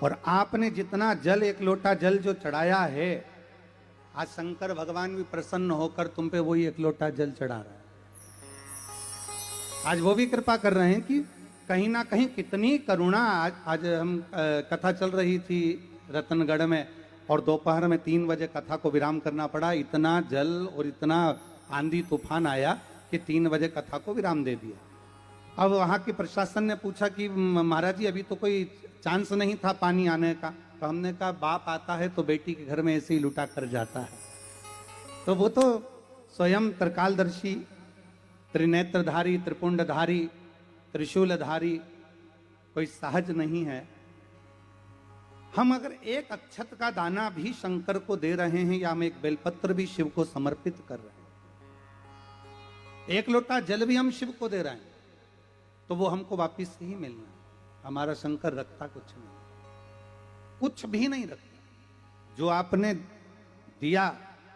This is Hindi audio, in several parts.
और आपने जितना जल, एक लोटा जल जो चढ़ाया है, आज शंकर भगवान भी प्रसन्न होकर तुम पे वही एक लोटा जल चढ़ा रहा है। आज वो भी कृपा कर रहे हैं कि कहीं ना कहीं कितनी करुणा। आज हम कथा चल रही थी रतनगढ़ में, और दोपहर में 3 बजे कथा को विराम करना पड़ा। इतना जल और इतना आंधी तूफान आया कि 3 बजे कथा को विराम दे दिया। अब वहाँ के प्रशासन ने पूछा कि महाराज जी अभी तो कोई चांस नहीं था पानी आने का। तो हमने कहा बाप आता है तो बेटी के घर में ऐसे ही लुटा कर जाता है। तो वो तो स्वयं त्रिकालदर्शी, त्रिनेत्रधारी, त्रिपुंडधारी, त्रिशूलधारी कोई सहज नहीं है। हम अगर एक अक्षत का दाना भी शंकर को दे रहे हैं, या हम एक बेलपत्र भी शिव को समर्पित कर रहे हैं, एक लोटा जल भी हम शिव को दे रहे हैं, तो वो हमको वापिस ही मिलना है। हमारा शंकर रखता कुछ नहीं, कुछ भी नहीं रखता। जो आपने दिया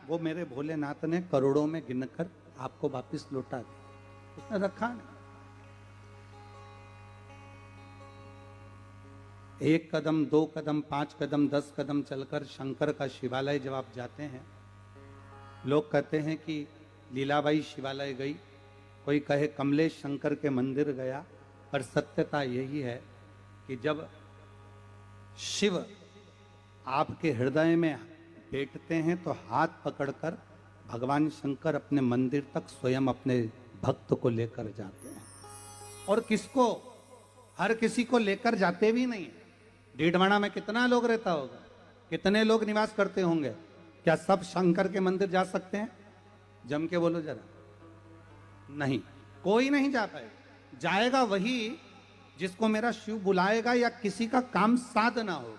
वो मेरे भोलेनाथ ने करोड़ों में गिनकर आपको वापिस लौटा दिया, उसने रखा नहीं। 1 कदम, 2 कदम, 5 कदम, 10 कदम चलकर शंकर का शिवालय जब आप जाते हैं, लोग कहते हैं कि लीलाबाई शिवालय गई, कोई कहे कमलेश शंकर के मंदिर गया, पर सत्यता यही है कि जब शिव आपके हृदय में बैठते हैं तो हाथ पकड़कर भगवान शंकर अपने मंदिर तक स्वयं अपने भक्त को लेकर जाते हैं। और किसको? हर किसी को लेकर जाते भी नहीं। डीडवाना में कितना लोग रहता होगा, कितने लोग निवास करते होंगे? क्या सब शंकर के मंदिर जा सकते हैं? जम के बोलो जरा। नहीं, कोई नहीं जा पाएगा। जाएगा वही जिसको मेरा शिव बुलाएगा, या किसी का काम साधना होगा।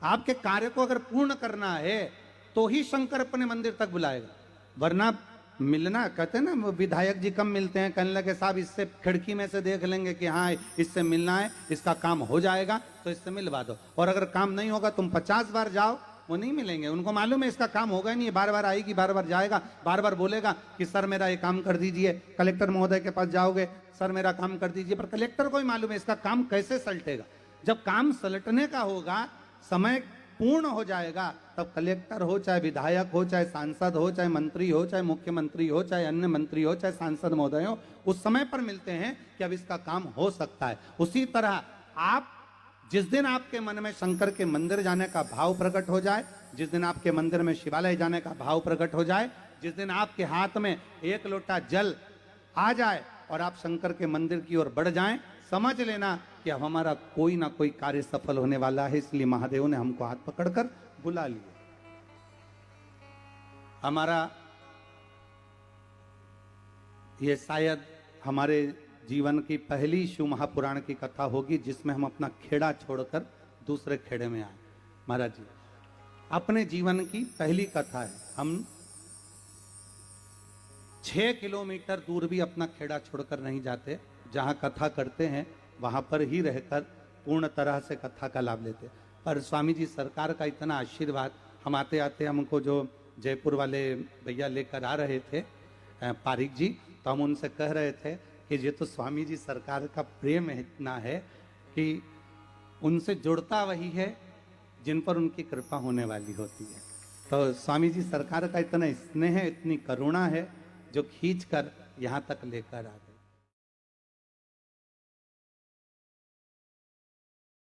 आपके कार्य को अगर पूर्ण करना है तो ही शंकर अपने मंदिर तक बुलाएगा, वरना मिलना, कहते हैं ना विधायक जी कम मिलते हैं, कहने लगे साहब इससे खिड़की में से देख लेंगे कि हाँ इससे मिलना है, इसका काम हो जाएगा तो इससे मिलवा दो। और अगर काम नहीं होगा तुम 50 बार जाओ, वो नहीं मिलेंगे। उनको मालूम है इसका काम होगा नहीं, बार बार आएगी, बार बार जाएगा, बार बार बोलेगा कि सर मेरा ये काम कर दीजिए। कलेक्टर महोदय के पास जाओगे, सर मेरा काम कर दीजिए, पर कलेक्टर को ही मालूम है इसका काम कैसे सलटेगा। जब काम सलटने का होगा, समय पूर्ण हो जाएगा, तब कलेक्टर हो, चाहे विधायक हो, चाहे सांसद हो, चाहे मंत्री हो, चाहे मुख्यमंत्री हो, चाहे अन्य मंत्री हो, चाहे सांसद महोदय हो, उस समय पर मिलते हैं कि अब इसका काम हो सकता है। उसी तरह आप जिस दिन आपके मन में शंकर के मंदिर जाने का भाव प्रकट हो जाए, जिस दिन आपके मंदिर में शिवालय जाने का भाव प्रकट हो जाए, जिस दिन आपके हाथ में एक लोटा जल आ जाए और आप शंकर के मंदिर की ओर बढ़ जाएं, समझ लेना कि अब हमारा कोई ना कोई कार्य सफल होने वाला है। इसलिए महादेव ने हमको हाथ पकड़कर बुला लिया। हमारा ये शायद हमारे जीवन की पहली शिव महापुराण की कथा होगी जिसमें हम अपना खेड़ा छोड़कर दूसरे खेड़े में आए। महाराज जी, अपने जीवन की पहली कथा है। हम 6 किलोमीटर दूर भी अपना खेड़ा छोड़कर नहीं जाते। जहां कथा करते हैं वहां पर ही रहकर पूर्ण तरह से कथा का लाभ लेते। पर स्वामी जी सरकार का इतना आशीर्वाद, हम आते आते हमको जो जयपुर वाले भैया लेकर आ रहे थे पारिक जी, तो हम उनसे कह रहे थे कि ये तो स्वामी जी सरकार का प्रेम इतना है कि उनसे जुड़ता वही है जिन पर उनकी कृपा होने वाली होती है। तो स्वामी जी सरकार का इतना स्नेह है, इतनी करुणा है जो खींच कर यहाँ तक लेकर आते।